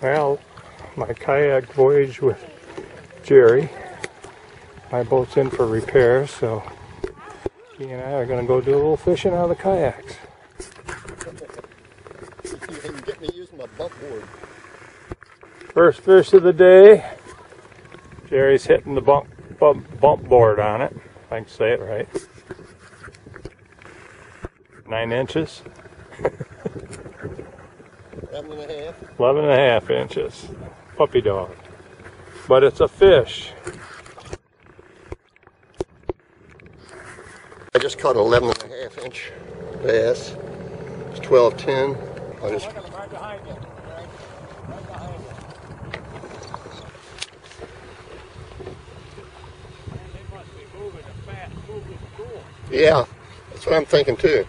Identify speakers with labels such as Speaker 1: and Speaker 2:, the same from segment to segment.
Speaker 1: Well, my kayak voyage with Jerry, my boat's in for repairs, so he and I are going to go do a little fishing out of the kayaks.
Speaker 2: You can get me using my bump board.
Speaker 1: First fish of the day. Jerry's hitting the bump board on it, if I can say it right. 9 inches.
Speaker 2: 11 and a half.
Speaker 1: 11 and a half inches. Puppy dog. But it's a fish.
Speaker 2: I just caught an 11 and a half inch bass. It's 12-10. I just...
Speaker 1: Right behind you. Right behind you. They must be moving a fast moving school.
Speaker 2: Yeah, that's what I'm thinking too.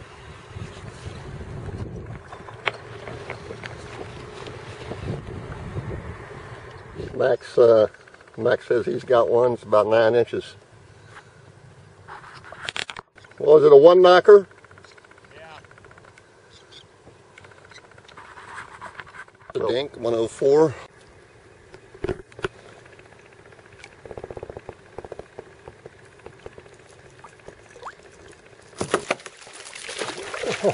Speaker 2: Max says he's got one. It's about 9 inches. Was it a one knocker?
Speaker 1: Yeah.
Speaker 2: The Dink 104.
Speaker 1: I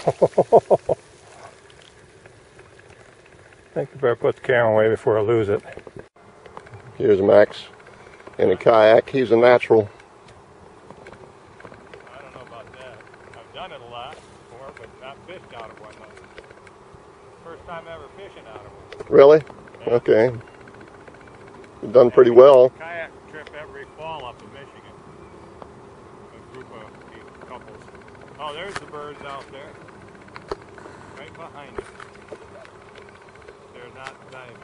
Speaker 1: think you better put the camera away before I lose it.
Speaker 2: Here's Max in a kayak. He's a natural.
Speaker 1: I don't know about that. I've done it a lot before, but not fished out of one though. First time ever fishing out of one.
Speaker 2: Really?
Speaker 1: Yeah.
Speaker 2: Okay. You've done pretty well.
Speaker 1: Kayak trip every fall up to Michigan. A group of couples. Oh, there's the birds out there. Right behind you. They're not diving.